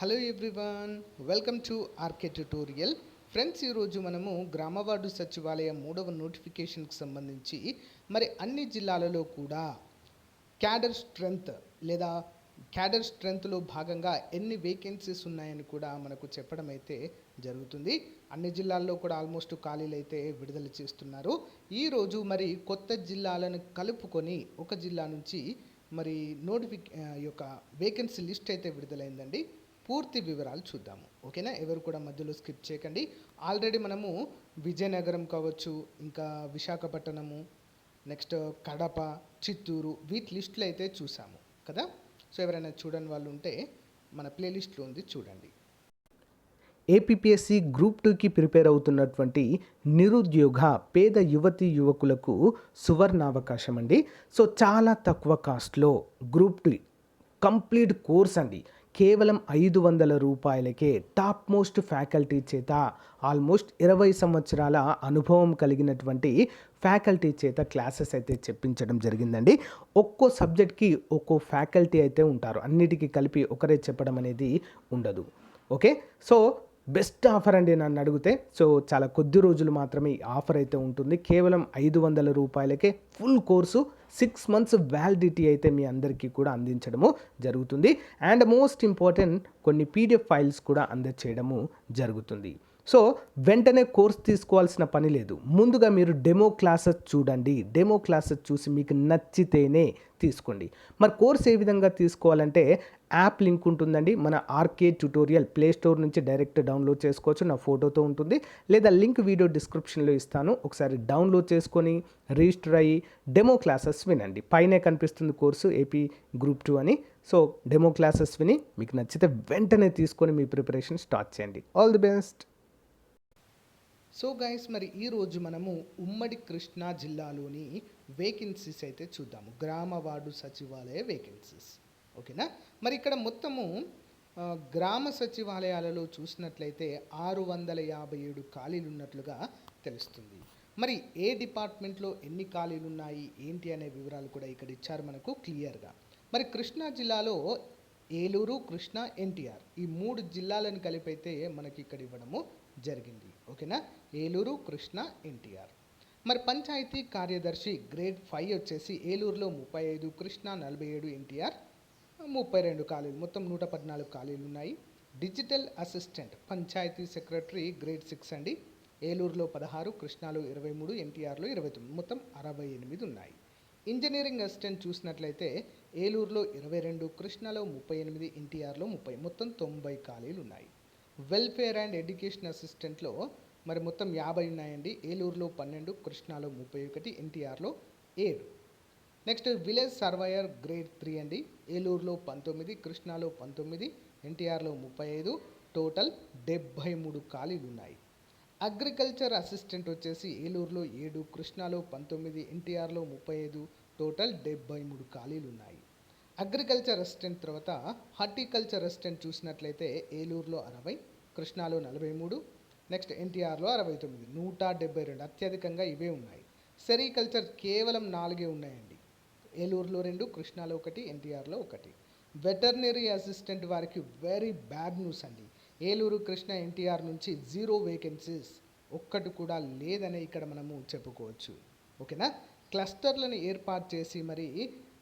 Hello everyone, welcome to RK tutorial. Friends, ఈరోజు మనము గ్రామ వార్డు సచివాలయం 3వ నోటిఫికేషన్కి సంబంధించి మరి అన్ని జిల్లాలలో కూడా క్యాడర్ స్ట్రెంత్లో భాగంగా ఎన్ని వేకెన్సీస్ ఉన్నాయని కూడా మనకు చెప్పడం అయితే జరుగుతుంది. అన్ని జిల్లాల్లో కూడా ఆల్మోస్ట్ ఖాళీలు అయితే విడుదల చేస్తున్నారు. ఈరోజు మరి కొత్త జిల్లాలను కలుపుకొని ఒక జిల్లా నుంచి మరి యొక్క వేకెన్సీ లిస్ట్ అయితే విడుదలైందండి. పూర్తి వివరాలు చూద్దాము, ఓకేనా? ఎవరు కూడా మధ్యలో స్కిప్ చేయకండి. ఆల్రెడీ మనము విజయనగరం కావచ్చు, ఇంకా విశాఖపట్నము, నెక్స్ట్ కడప, చిత్తూరు, వీటి లిస్టులు అయితే చూసాము కదా. సో ఎవరైనా చూడని వాళ్ళు ఉంటే మన ప్లేలిస్ట్లో ఉంది, చూడండి. ఏపీఎస్సి గ్రూప్ 2కి ప్రిపేర్ అవుతున్నటువంటి నిరుద్యోగ పేద యువతీ యువకులకు సువర్ణావకాశం అండి. సో చాలా తక్కువ కాస్ట్లో గ్రూప్ 2 కంప్లీట్ కోర్స్ అండి. కేవలం 500 రూపాయలకే టాప్ మోస్ట్ ఫ్యాకల్టీ చేత ఆల్మోస్ట్ 20 సంవత్సరాల అనుభవం కలిగినటువంటి ఫ్యాకల్టీ చేత క్లాసెస్ అయితే చెప్పించడం జరిగిందండి. ఒక్కో సబ్జెక్ట్కి ఒక్కో ఫ్యాకల్టీ అయితే ఉంటారు, అన్నిటికీ కలిపి ఒకరే చెప్పడం అనేది ఉండదు. ఓకే, సో బెస్ట్ ఆఫర్ అండి నన్ను అడిగితే. సో చాలా కొద్ది రోజులు మాత్రమే ఈ ఆఫర్ అయితే ఉంటుంది. కేవలం 500 రూపాయలకే ఫుల్ కోర్సు 6 months వ్యాలిడిటీ అయితే మీ అందరికీ కూడా అందించడము జరుగుతుంది. అండ్ మోస్ట్ ఇంపార్టెంట్, కొన్ని పీడిఎఫ్ ఫైల్స్ కూడా అందచేయడము జరుగుతుంది. సో వెంటనే కోర్స్ తీసుకోవాల్సిన పని లేదు. ముందుగా మీరు డెమో క్లాసెస్ చూడండి. డెమో క్లాసెస్ చూసి మీకు నచ్చితేనే తీసుకోండి. మరి కోర్స్ ఏ విధంగా తీసుకోవాలంటే యాప్ లింక్ ఉంటుందండి. మన ఆర్కే ట్యుటోరియల్ ప్లే స్టోర్ నుంచి డైరెక్ట్ డౌన్లోడ్ చేసుకోవచ్చు, నా ఫోటోతో ఉంటుంది. లేదా లింక్ వీడియో డిస్క్రిప్షన్లో ఇస్తాను, ఒకసారి డౌన్లోడ్ చేసుకొని రిజిస్టర్ అయ్యి డెమో క్లాసెస్ వినండి. పైనే కనిపిస్తుంది కోర్సు ఏపీ గ్రూప్ 2 అని. సో డెమో క్లాసెస్ విని మీకు నచ్చితే వెంటనే తీసుకొని మీ ప్రిపరేషన్ స్టార్ట్ చేయండి. All the best. So guys, మరి ఈరోజు మనము ఉమ్మడి కృష్ణా జిల్లాలోని వేకెన్సీస్ అయితే చూద్దాము. గ్రామ వార్డు సచివాలయ వేకెన్సీస్, ఓకేనా? మరి ఇక్కడ మొత్తము గ్రామ సచివాలయాలలో చూసినట్లయితే 657 ఖాళీలు ఉన్నట్లుగా తెలుస్తుంది. మరి ఏ డిపార్ట్మెంట్లో ఎన్ని ఖాళీలు ఉన్నాయి ఏంటి అనే వివరాలు కూడా ఇక్కడ ఇచ్చారు మనకు క్లియర్గా. మరి కృష్ణా జిల్లాలో ఏలూరు, కృష్ణా, ఎన్టీఆర్ ఈ 3 జిల్లాలను కలిపైతే మనకి ఇక్కడ ఇవ్వడము జరిగింది, ఓకేనా? ఏలూరు, కృష్ణా, ఎన్టీఆర్. మరి పంచాయతీ కార్యదర్శి గ్రేడ్ 5 వచ్చేసి ఏలూరులో 35, కృష్ణా 47, ఎన్టీఆర్ 32 ఖాళీలు, మొత్తం 114 ఖాళీలు ఉన్నాయి. Digital assistant panchayat secretary grade 6 అండి. ఏలూరులో 16, కృష్ణాలో 23, ఎన్టీఆర్లో 29, మొత్తం 68 ఉన్నాయి. ఇంజనీరింగ్ అసిస్టెంట్ చూసినట్లయితే ఏలూరులో 22, కృష్ణాలో 38, ఎన్టీఆర్లో 30, మొత్తం 90 ఖాళీలు ఉన్నాయి. వెల్ఫేర్ అండ్ ఎడ్యుకేషన్ అసిస్టెంట్లో మరి మొత్తం 50 ఉన్నాయండి. ఏలూరులో 12, కృష్ణాలో 31, ఎన్టీఆర్లో 7. నెక్స్ట్ విలేజ్ సర్వేయర్ గ్రేడ్ 3 అండి. ఏలూరులో 19, కృష్ణాలో 19, ఎన్టీఆర్లో 35, టోటల్ 73 ఖాళీలు ఉన్నాయి. అగ్రికల్చర్ అసిస్టెంట్ వచ్చేసి ఏలూరులో 7, కృష్ణాలో 19, ఎన్టీఆర్లో 35, టోటల్ 73 ఖాళీలు ఉన్నాయి. అగ్రికల్చర్ అసిస్టెంట్ తర్వాత హార్టికల్చర్ అసిస్టెంట్ చూసినట్లయితే ఏలూరులో 60, కృష్ణాలో 43, నెక్స్ట్ ఎన్టీఆర్లో 69, 172, అత్యధికంగా ఇవే ఉన్నాయి. సెరికల్చర్ కేవలం 4 ఉన్నాయండి. ఏలూరులో 2, కృష్ణాలో 1, ఎన్టీఆర్లో 1. వెటర్నరీ అసిస్టెంట్ వారికి వెరీ బ్యాడ్ న్యూస్ అండి. ఏలూరు, కృష్ణ, ఎన్టీఆర్ నుంచి 0 వేకెన్సీస్, ఒక్కటి కూడా లేదని ఇక్కడ మనము చెప్పుకోవచ్చు, ఓకేనా? క్లస్టర్లను ఏర్పాటు చేసి మరి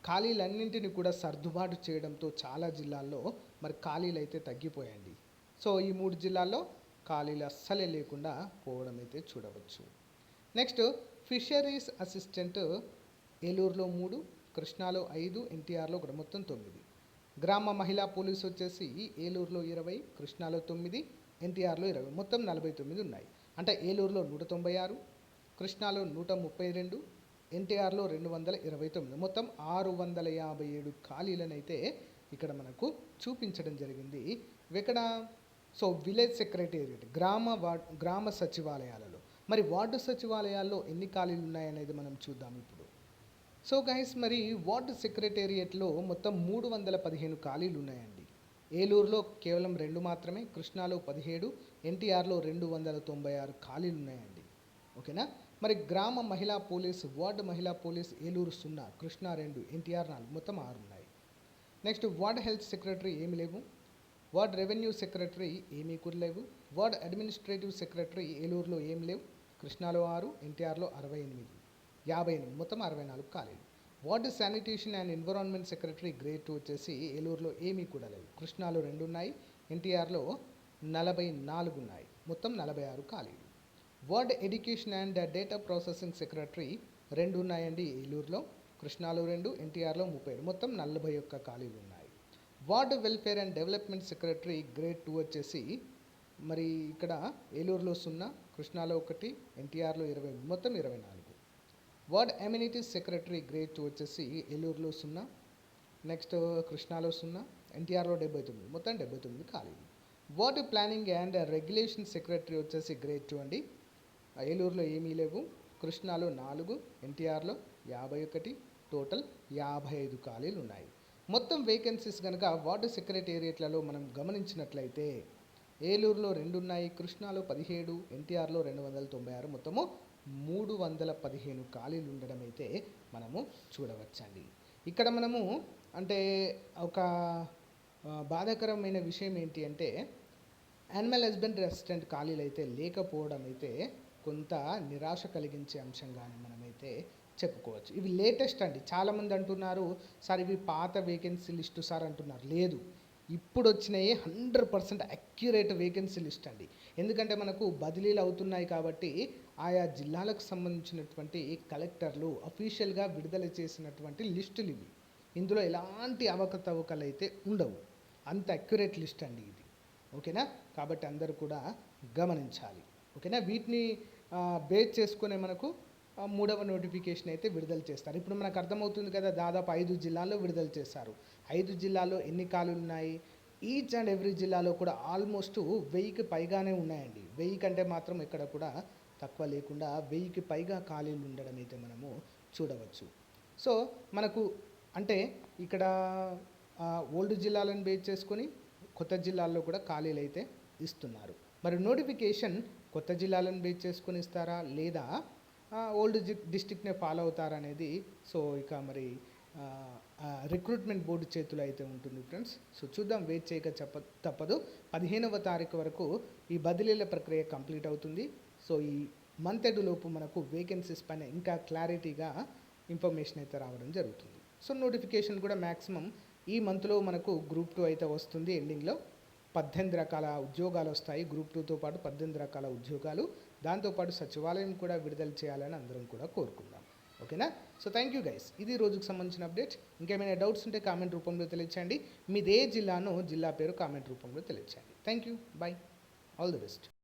ఖాళీలన్నింటినీ కూడా సర్దుబాటు చేయడంతో చాలా జిల్లాల్లో మరి ఖాళీలు అయితే తగ్గిపోయాయండి. సో ఈ 3 జిల్లాల్లో ఖాళీలు అస్సలే లేకుండా పోవడం అయితే చూడవచ్చు. నెక్స్ట్ ఫిషరీస్ అసిస్టెంట్ ఏలూరులో 3, కృష్ణాలో 5, ఎన్టీఆర్లో 1, మొత్తం 9. గ్రామ మహిళా పోలీస్ వచ్చేసి ఏలూరులో 20, కృష్ణాలో 9, ఎన్టీఆర్లో 20, మొత్తం 49 ఉన్నాయి. అంటే ఏలూరులో 196, కృష్ణాలో 132, ఎన్టీఆర్లో 229, మొత్తం 657 ఖాళీలనైతే ఇక్కడ మనకు చూపించడం జరిగింది. ఇక్కడ సో విలేజ్ సెక్రటేరియట్ గ్రామ సచివాలయాలలో మరి వార్డు సచివాలయాల్లో ఎన్ని ఖాళీలు ఉన్నాయనేది మనం చూద్దాం ఇప్పుడు. సో గైస్, మరి వార్డు సెక్రటేరియట్లో మొత్తం 315 ఖాళీలు ఉన్నాయండి. ఏలూరులో కేవలం 2 మాత్రమే, కృష్ణాలో 17, ఎన్టీఆర్లో 296 ఖాళీలు ఉన్నాయండి, ఓకేనా? మరి గ్రామ మహిళా పోలీస్, వార్డు మహిళా పోలీస్ ఏలూరు 0, కృష్ణా 2, ఎన్టీఆర్ 4, మొత్తం 6 ఉన్నాయి. నెక్స్ట్ వార్డ్ హెల్త్ సెక్రటరీ ఏమి లేవు. వార్డ్ రెవెన్యూ సెక్రటరీ ఏమీ కూడా లేవు. వార్డ్ అడ్మినిస్ట్రేటివ్ సెక్రటరీ ఏలూరులో ఏం లేవు. కృష్ణాలో 6, ఎన్టీఆర్లో 68, 58 మొత్తం 64 ఖాళీలు. Ward sanitation and environment secretary grade 2 వచ్చేసి ఏలూరులో ఏమీ కూడా లేవు. కృష్ణాలో 2 ఉన్నాయి, ఎన్టీఆర్లో 44 ఉన్నాయి, మొత్తం 46 ఖాళీలు. Ward education and data processing secretary 2 ఉన్నాయండి ఏలూరులో. కృష్ణాలో 2, ఎన్టీఆర్లో 37, మొత్తం 41 ఖాళీలు ఉన్నాయి. Ward welfare and development secretary grade 2 వచ్చేసి మరి ఇక్కడ ఏలూరులో 0, కృష్ణాలో 1, ఎన్టీఆర్లో 20, మొత్తం 24. వార్డ్ అమ్యూనిటీస్ సెక్రటరీ గ్రేడ్ 2 వచ్చేసి ఏలూరులో 0, నెక్స్ట్ కృష్ణాలో 0, ఎన్టీఆర్లో 79, మొత్తం 79 ఖాళీలు. Ward planning and regulation secretary వచ్చేసి గ్రేడ్ 2 అండి. ఏలూరులో ఏమీ లేవు. కృష్ణాలో 4, ఎన్టీఆర్లో 51, టోటల్ 55 ఖాళీలు ఉన్నాయి. మొత్తం వేకెన్సీస్ కనుక వార్డు సెక్రటేరియట్లలో మనం గమనించినట్లయితే ఏలూరులో 2 ఉన్నాయి, కృష్ణాలో 17, ఎన్టీఆర్లో 296, మొత్తము 315 ఖాళీలు ఉండడం అయితే మనము చూడవచ్చండి. ఇక్కడ మనము అంటే ఒక బాధాకరమైన విషయం ఏంటి అంటే యానిమల్ హస్బెండరీ అసిస్టెంట్ ఖాళీలు అయితే లేకపోవడం అయితే కొంత నిరాశ కలిగించే అంశంగానే మనమైతే చెప్పుకోవచ్చు. ఇవి లేటెస్ట్ అండి. చాలామంది అంటున్నారు సార్ ఇవి పాత వేకెన్సీ లిస్టు సార్ అంటున్నారు. లేదు, ఇప్పుడు వచ్చినాయి 100% అక్యురేట్ వేకెన్సీ లిస్ట్ అండి. ఎందుకంటే మనకు బదిలీలు అవుతున్నాయి కాబట్టి ఆయా జిల్లాలకు సంబంధించినటువంటి కలెక్టర్లు అఫీషియల్గా విడుదల చేసినటువంటి లిస్టులు ఇవి. ఇందులో ఎలాంటి అవకతవకలు అయితే ఉండవు. అంత అక్యురేట్ లిస్ట్ అండి ఇది. ఓకేనా? కాబట్టి అందరూ కూడా గమనించాలి. ఓకేనా? వీటిని బేస్ చేసుకునే మనకు 3వ నోటిఫికేషన్ అయితే విడుదల చేస్తారు. ఇప్పుడు మనకు అర్థమవుతుంది కదా, దాదాపు 5 జిల్లాల్లో విడుదల చేశారు. 5 జిల్లాల్లో ఎన్ని ఖాళీలు ఉన్నాయి? ఈచ్ అండ్ ఎవ్రీ జిల్లాలో కూడా ఆల్మోస్ట్ 1000కి పైగానే ఉన్నాయండి. 1000 కంటే మాత్రం ఇక్కడ కూడా తక్కువ లేకుండా 1000కి పైగా ఖాళీలు ఉండడం అయితే మనము చూడవచ్చు. సో మనకు అంటే ఇక్కడ ఓల్డ్ జిల్లాలను బేస్ చేసుకొని కొత్త జిల్లాల్లో కూడా ఖాళీలు అయితే ఇస్తున్నారు. మరి నోటిఫికేషన్ కొత్త జిల్లాలను బేస్ చేసుకొని ఇస్తారా లేదా ఓల్డ్ డిస్ట్రిక్ట్నే ఫాలో అవుతారనేది సో ఇక మరి రిక్రూట్మెంట్ బోర్డు చేతులు అయితే ఉంటుంది ఫ్రెండ్స్. సో చూద్దాం, వెయిట్ చేయక తప్పదు. 15వ తారీఖు వరకు ఈ బదిలీల ప్రక్రియ కంప్లీట్ అవుతుంది. సో ఈ మంత్ ఎండ్ లోపు మనకు వేకెన్సీస్ పైన ఇంకా క్లారిటీగా ఇన్ఫర్మేషన్ అయితే రావడం జరుగుతుంది. సో నోటిఫికేషన్ కూడా మ్యాక్సిమం ఈ మంత్లో మనకు గ్రూప్ 2 అయితే వస్తుంది. ఎండింగ్లో 18 రకాల ఉద్యోగాలు వస్తాయి. గ్రూప్ 2తో పాటు 18 రకాల ఉద్యోగాలు, దాంతోపాటు సచివాలయం కూడా విడుదల చేయాలని అందరం కూడా కోరుకుందాం. ఓకేనా? So thank you guys. ఇది రోజుకు సంబంధించిన అప్డేట్. ఇంకేమైనా డౌట్స్ ఉంటే కామెంట్ రూపంలో తెలియచేయండి. మీదే జిల్లాను జిల్లా పేరు కామెంట్ రూపంలో తెలియచేయండి. Thank you, by, all the best.